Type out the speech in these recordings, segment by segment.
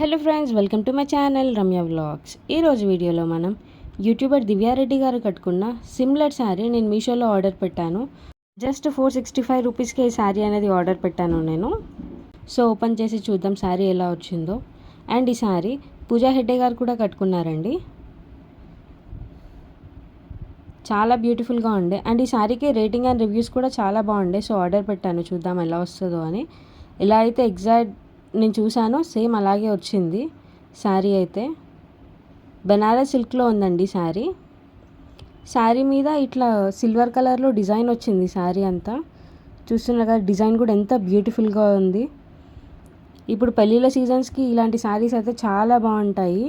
Hello friends, welcome to my channel Ramya vlogs. ఈరోజు వీడియోలో మనం యూట్యూబర్ దివ్యారెడ్డి గారు కట్టుకున్న సిమిలర్ శారీ నేను మీషోలో ఆర్డర్ పెట్టాను. జస్ట్ 465 రూపీస్కి ఈ శారీ అనేది ఆర్డర్ పెట్టాను నేను. సో ఓపెన్ చేసి చూద్దాం శారీ ఎలా వచ్చిందో. అండ్ ఈ శారీ పూజా హెగ్డే గారు కూడా కట్టుకున్నారండి. చాలా బ్యూటిఫుల్గా ఉండే. అండ్ ఈ శారీకి రేటింగ్ అండ్ రివ్యూస్ కూడా చాలా బాగుండే. సో ఆర్డర్ పెట్టాను, చూద్దాం ఎలా వస్తుందో అని. ఇలా అయితే ఎగ్జాక్ట్ నేను చూసాను, సేమ్ అలాగే వచ్చింది శారీ అయితే. బెనారస్ సిల్క్లో ఉందండి శారీ. శారీ మీద ఇట్లా సిల్వర్ కలర్లో డిజైన్ వచ్చింది శారీ అంతా. చూస్తున్నారు కదా, డిజైన్ కూడా ఎంత బ్యూటిఫుల్గా ఉంది. ఇప్పుడు పెళ్ళిళ్ళ సీజన్స్కి ఇలాంటి శారీస్ అయితే చాలా బాగుంటాయి.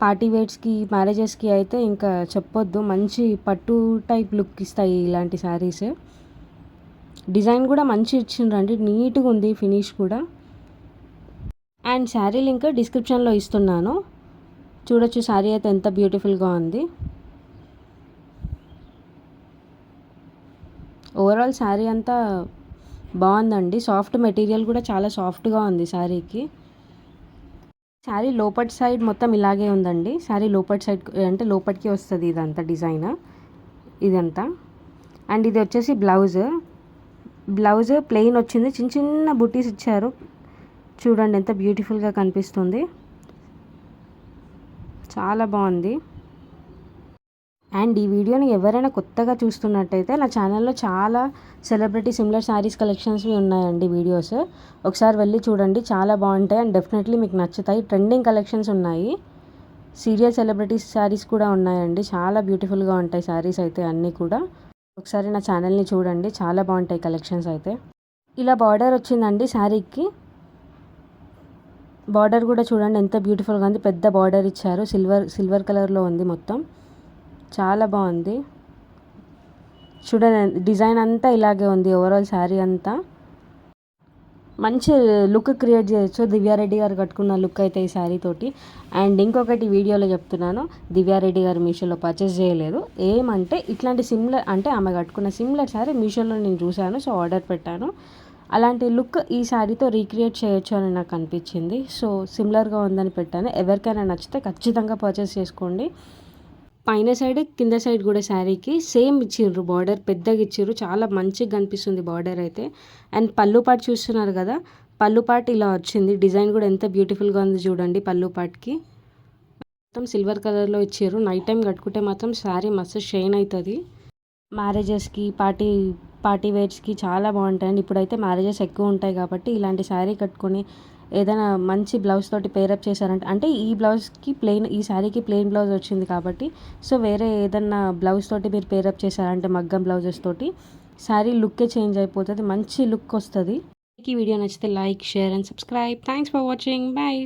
పార్టీ వేర్స్కి, మ్యారేజెస్కి అయితే ఇంకా చెప్పొద్దు, మంచి పట్టు టైప్ లుక్ ఇస్తాయి ఇలాంటి శారీస్. డిజైన్ కూడా మంచి ఇచ్చిండ్రండి, నీట్గా ఉంది ఫినిష్ కూడా. అండ్ శారీ లింక్ డిస్క్రిప్షన్లో ఇస్తున్నాను, చూడొచ్చు. శారీ అయితే ఎంత బ్యూటిఫుల్గా ఉంది. ఓవరాల్ శారీ అంతా బాగుందండి. సాఫ్ట్ మెటీరియల్ కూడా చాలా సాఫ్ట్గా ఉంది శారీకి. శారీ లోపటి సైడ్ మొత్తం ఇలాగే ఉందండి. శారీ లోపటి సైడ్ అంటే లోపలికి వస్తుంది ఇదంతా డిజైన్ ఇదంతా. అండ్ ఇది వచ్చేసి బ్లౌజ్ ప్లెయిన్ వచ్చింది, చిన్న చిన్న బుటీస్ ఇచ్చారు. చూడండి ఎంత బ్యూటిఫుల్గా కనిపిస్తుంది, చాలా బాగుంది. అండ్ ఈ వీడియోని ఎవరైనా కొత్తగా చూస్తున్నట్టయితే నా ఛానల్లో చాలా సెలబ్రిటీ సిమిలర్ శారీస్ కలెక్షన్స్వి ఉన్నాయండి వీడియోస్. ఒకసారి వెళ్ళి చూడండి, చాలా బాగుంటాయి. అండ్ డెఫినెట్లీ మీకు నచ్చుతాయి. ట్రెండింగ్ కలెక్షన్స్ ఉన్నాయి, సీరియల్ సెలబ్రిటీస్ శారీస్ కూడా ఉన్నాయండి. చాలా బ్యూటిఫుల్గా ఉంటాయి శారీస్ అయితే అన్నీ కూడా. ఒకసారి నా ఛానల్ని చూడండి, చాలా బాగుంటాయి కలెక్షన్స్ అయితే. ఇలా బార్డర్ వచ్చిందండి శారీకి. బార్డర్ కూడా చూడండి ఎంత బ్యూటిఫుల్గా ఉంది. పెద్ద బార్డర్ ఇచ్చారు, సిల్వర్ కలర్లో ఉంది మొత్తం, చాలా బాగుంది. చూడండి డిజైన్ అంతా ఇలాగే ఉంది. ఓవరాల్ శారీ అంతా మంచి లుక్ క్రియేట్ చేయొచ్చు దివ్యారెడ్డి గారు కట్టుకున్న లుక్ అయితే ఈ శారీ తోటి. అండ్ ఇంకొకటి వీడియోలో చెప్తున్నాను, దివ్యారెడ్డి గారు మీషోలో పర్చేస్ చేయలేదు. ఏమంటే ఇట్లాంటి సిమిలర్, అంటే ఆమె కట్టుకున్న సిమిలర్ శారీ మీషోలో నేను చూశాను, సో ఆర్డర్ పెట్టాను. అలాంటి లుక్ ఈ శారీతో రీక్రియేట్ చేయొచ్చు అని నాకు అనిపించింది. సో సిమిలర్గా ఉందని పెట్టాను. ఎవరికైనా నచ్చితే ఖచ్చితంగా పర్చేస్ చేసుకోండి. పైన సైడ్ కింద సైడ్ కూడా శారీకి సేమ్ ఇచ్చిర్రు, బార్డర్ పెద్దగా ఇచ్చిర్రు, చాలా మంచిగా కనిపిస్తుంది బార్డర్ అయితే. అండ్ పళ్ళు పాటు చూస్తున్నారు కదా, పళ్ళు పాటు ఇలా వచ్చింది. డిజైన్ కూడా ఎంత బ్యూటిఫుల్గా ఉంది చూడండి. పళ్ళు పాటుకి మొత్తం సిల్వర్ కలర్లో ఇచ్చారు. నైట్ టైం కట్టుకుంటే మాత్రం శారీ మస్తు షైన్ అవుతుంది. మ్యారేజెస్కి, పార్టీ వేర్స్కి చాలా బాగుంటాయండి. ఇప్పుడైతే మ్యారేజెస్ ఎక్కువ ఉంటాయి కాబట్టి ఇలాంటి శారీ కట్టుకొని ఏదైనా మంచి బ్లౌజ్ తోటి పేరప్ చేశారంటే, అంటే ఈ బ్లౌజ్కి ప్లెయిన్, ఈ శారీకి ప్లెయిన్ బ్లౌజ్ వచ్చింది కాబట్టి, సో వేరే ఏదన్నా బ్లౌజ్ తోటి మీరు పేరప్ చేశారంటే మగ్గం బ్లౌజెస్ తోటి శారీ లుక్కే చేంజ్ అయిపోతుంది, మంచి లుక్ వస్తుంది. ఈ వీడియో నచ్చితే like, share and subscribe. Thanks for watching. Bye.